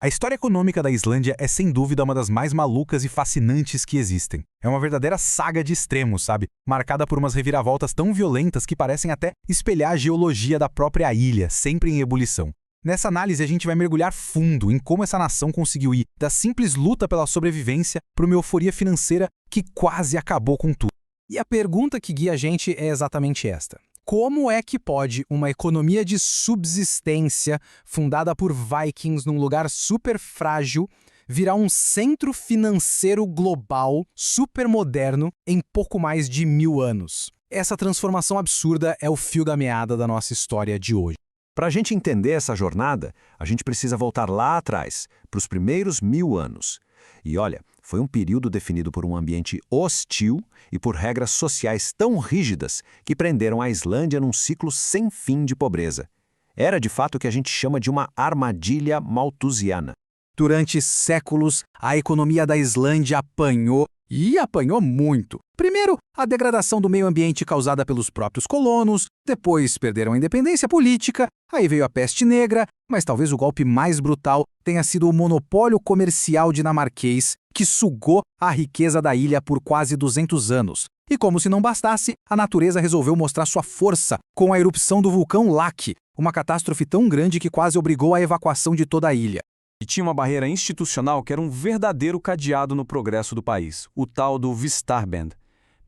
A história econômica da Islândia é sem dúvida uma das mais malucas e fascinantes que existem. É uma verdadeira saga de extremos, sabe? Marcada por umas reviravoltas tão violentas que parecem até espelhar a geologia da própria ilha, sempre em ebulição. Nessa análise, a gente vai mergulhar fundo em como essa nação conseguiu ir da simples luta pela sobrevivência para uma euforia financeira que quase acabou com tudo. E a pergunta que guia a gente é exatamente esta. Como é que pode uma economia de subsistência fundada por Vikings num lugar super frágil virar um centro financeiro global super moderno em pouco mais de 1000 anos? Essa transformação absurda é o fio da meada da nossa história de hoje. Para a gente entender essa jornada, a gente precisa voltar lá atrás, para os primeiros 1000 anos. E olha, foi um período definido por um ambiente hostil e por regras sociais tão rígidas que prenderam a Islândia num ciclo sem fim de pobreza. Era de fato o que a gente chama de uma armadilha malthusiana. Durante séculos, a economia da Islândia apanhou, e apanhou muito. Primeiro, a degradação do meio ambiente causada pelos próprios colonos, depois perderam a independência política, aí veio a peste negra, mas talvez o golpe mais brutal tenha sido o monopólio comercial dinamarquês, que sugou a riqueza da ilha por quase 200 anos. E como se não bastasse, a natureza resolveu mostrar sua força com a erupção do vulcão Laki, uma catástrofe tão grande que quase obrigou a evacuação de toda a ilha. E tinha uma barreira institucional que era um verdadeiro cadeado no progresso do país, o tal do Vistarband.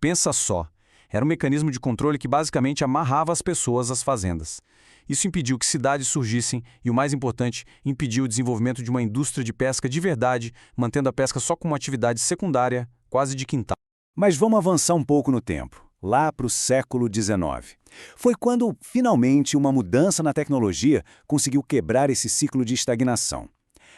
Pensa só, era um mecanismo de controle que basicamente amarrava as pessoas às fazendas. Isso impediu que cidades surgissem e, o mais importante, impediu o desenvolvimento de uma indústria de pesca de verdade, mantendo a pesca só como uma atividade secundária, quase de quintal. Mas vamos avançar um pouco no tempo, lá para o século XIX. Foi quando, finalmente, uma mudança na tecnologia conseguiu quebrar esse ciclo de estagnação.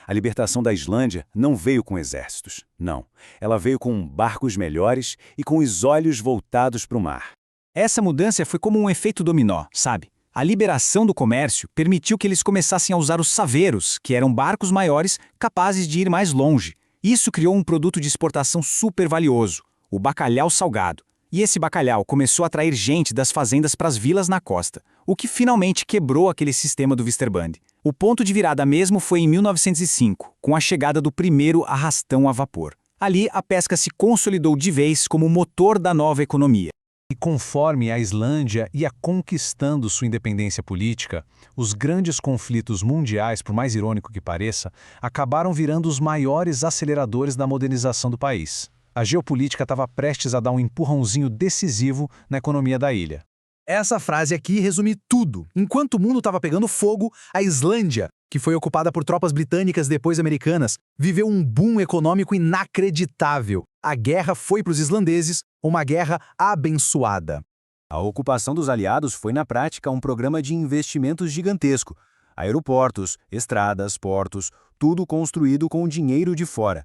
A libertação da Islândia não veio com exércitos, não. Ela veio com barcos melhores e com os olhos voltados para o mar. Essa mudança foi como um efeito dominó, sabe? A liberação do comércio permitiu que eles começassem a usar os saveiros, que eram barcos maiores capazes de ir mais longe. Isso criou um produto de exportação super valioso, o bacalhau salgado. E esse bacalhau começou a atrair gente das fazendas para as vilas na costa, o que finalmente quebrou aquele sistema do Vistarband. O ponto de virada mesmo foi em 1905, com a chegada do primeiro arrastão a vapor. Ali, a pesca se consolidou de vez como o motor da nova economia. E conforme a Islândia ia conquistando sua independência política, os grandes conflitos mundiais, por mais irônico que pareça, acabaram virando os maiores aceleradores da modernização do país. A geopolítica estava prestes a dar um empurrãozinho decisivo na economia da ilha. Essa frase aqui resume tudo. Enquanto o mundo estava pegando fogo, a Islândia, que foi ocupada por tropas britânicas depois americanas, viveu um boom econômico inacreditável. A guerra foi para os islandeses uma guerra abençoada. A ocupação dos aliados foi, na prática, um programa de investimentos gigantesco. Aeroportos, estradas, portos, tudo construído com dinheiro de fora.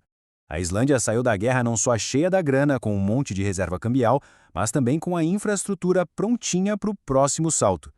A Islândia saiu da guerra não só cheia da grana, com um monte de reserva cambial, mas também com a infraestrutura prontinha para o próximo salto.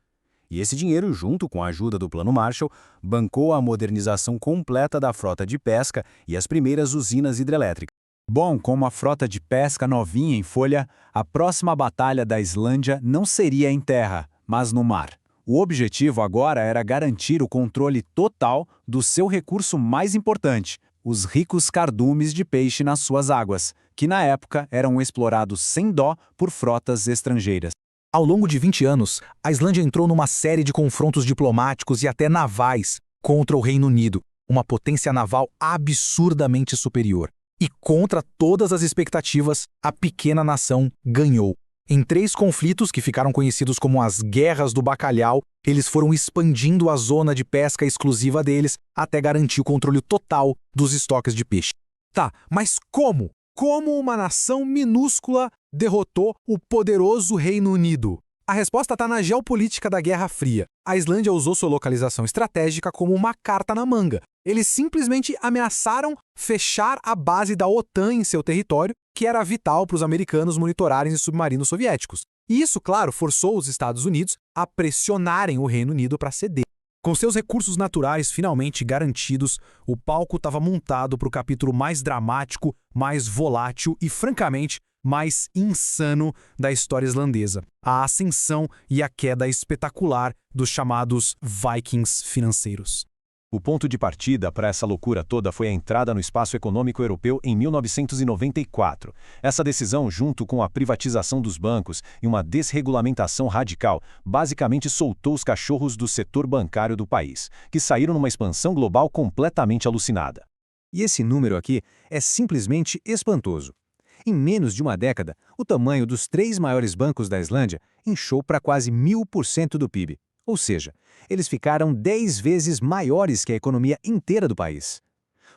E esse dinheiro, junto com a ajuda do Plano Marshall, bancou a modernização completa da frota de pesca e as primeiras usinas hidrelétricas. Bom, como a frota de pesca novinha em folha, a próxima batalha da Islândia não seria em terra, mas no mar. O objetivo agora era garantir o controle total do seu recurso mais importante, os ricos cardumes de peixe nas suas águas, que na época eram explorados sem dó por frotas estrangeiras. Ao longo de 20 anos, a Islândia entrou numa série de confrontos diplomáticos e até navais contra o Reino Unido, uma potência naval absurdamente superior. E contra todas as expectativas, a pequena nação ganhou. Em 3 conflitos que ficaram conhecidos como as Guerras do Bacalhau, eles foram expandindo a zona de pesca exclusiva deles até garantir o controle total dos estoques de peixe. Tá, mas como? Como uma nação minúscula derrotou o poderoso Reino Unido? A resposta está na geopolítica da Guerra Fria. A Islândia usou sua localização estratégica como uma carta na manga. Eles simplesmente ameaçaram fechar a base da OTAN em seu território, que era vital para os americanos monitorarem os submarinos soviéticos. E isso, claro, forçou os Estados Unidos a pressionarem o Reino Unido para ceder. Com seus recursos naturais finalmente garantidos, o palco estava montado para o capítulo mais dramático, mais volátil e, francamente, mais insano da história islandesa: a ascensão e a queda espetacular dos chamados Vikings financeiros. O ponto de partida para essa loucura toda foi a entrada no espaço econômico europeu em 1994. Essa decisão, junto com a privatização dos bancos e uma desregulamentação radical, basicamente soltou os cachorros do setor bancário do país, que saíram numa expansão global completamente alucinada. E esse número aqui é simplesmente espantoso. Em menos de uma década, o tamanho dos 3 maiores bancos da Islândia inchou para quase 1000% do PIB. Ou seja, eles ficaram 10 vezes maiores que a economia inteira do país.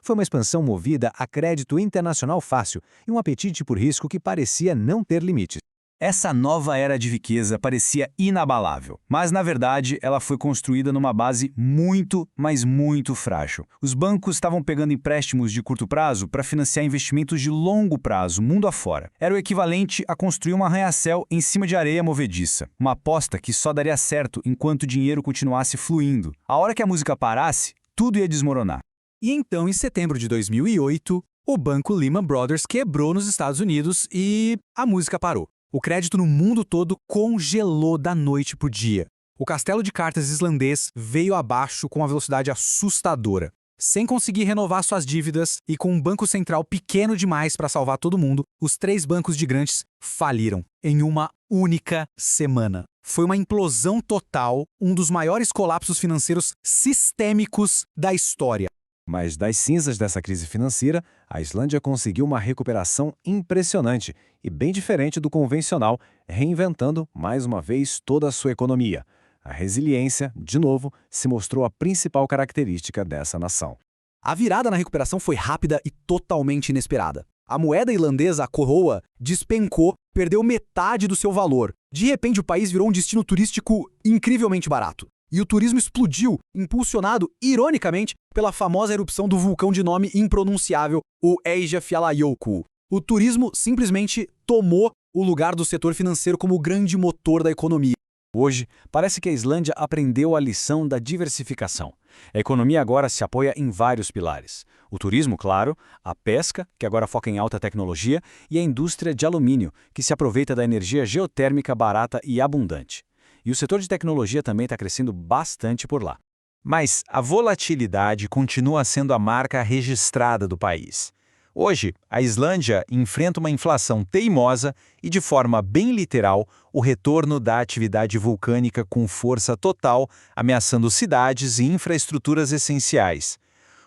Foi uma expansão movida a crédito internacional fácil e um apetite por risco que parecia não ter limites. Essa nova era de riqueza parecia inabalável, mas na verdade ela foi construída numa base muito, mas muito frágil. Os bancos estavam pegando empréstimos de curto prazo para financiar investimentos de longo prazo, mundo afora. Era o equivalente a construir um arranha-céu em cima de areia movediça, uma aposta que só daria certo enquanto o dinheiro continuasse fluindo. A hora que a música parasse, tudo ia desmoronar. E então, em setembro de 2008, o banco Lehman Brothers quebrou nos Estados Unidos e a música parou. O crédito no mundo todo congelou da noite para o dia. O castelo de cartas islandês veio abaixo com uma velocidade assustadora. Sem conseguir renovar suas dívidas e com um banco central pequeno demais para salvar todo mundo, os 3 bancos gigantes faliram em uma única semana. Foi uma implosão total, um dos maiores colapsos financeiros sistêmicos da história. Mas das cinzas dessa crise financeira, a Islândia conseguiu uma recuperação impressionante e bem diferente do convencional, reinventando, mais uma vez, toda a sua economia. A resiliência, de novo, se mostrou a principal característica dessa nação. A virada na recuperação foi rápida e totalmente inesperada. A moeda irlandesa, a coroa, despencou, perdeu metade do seu valor. De repente, o país virou um destino turístico incrivelmente barato. E o turismo explodiu, impulsionado, ironicamente, pela famosa erupção do vulcão de nome impronunciável, o Eyjafjallajökull. O turismo simplesmente tomou o lugar do setor financeiro como o grande motor da economia. Hoje, parece que a Islândia aprendeu a lição da diversificação. A economia agora se apoia em vários pilares. O turismo, claro, a pesca, que agora foca em alta tecnologia, e a indústria de alumínio, que se aproveita da energia geotérmica barata e abundante. E o setor de tecnologia também está crescendo bastante por lá. Mas a volatilidade continua sendo a marca registrada do país. Hoje, a Islândia enfrenta uma inflação teimosa e, de forma bem literal, o retorno da atividade vulcânica com força total, ameaçando cidades e infraestruturas essenciais.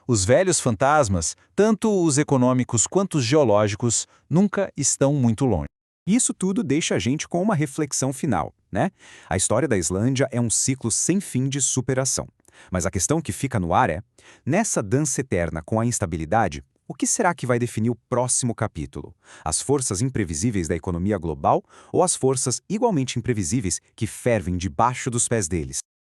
Os velhos fantasmas, tanto os econômicos quanto os geológicos, nunca estão muito longe. Isso tudo deixa a gente com uma reflexão final, né? A história da Islândia é um ciclo sem fim de superação. Mas a questão que fica no ar é, nessa dança eterna com a instabilidade, o que será que vai definir o próximo capítulo? As forças imprevisíveis da economia global ou as forças igualmente imprevisíveis que fervem debaixo dos pés deles?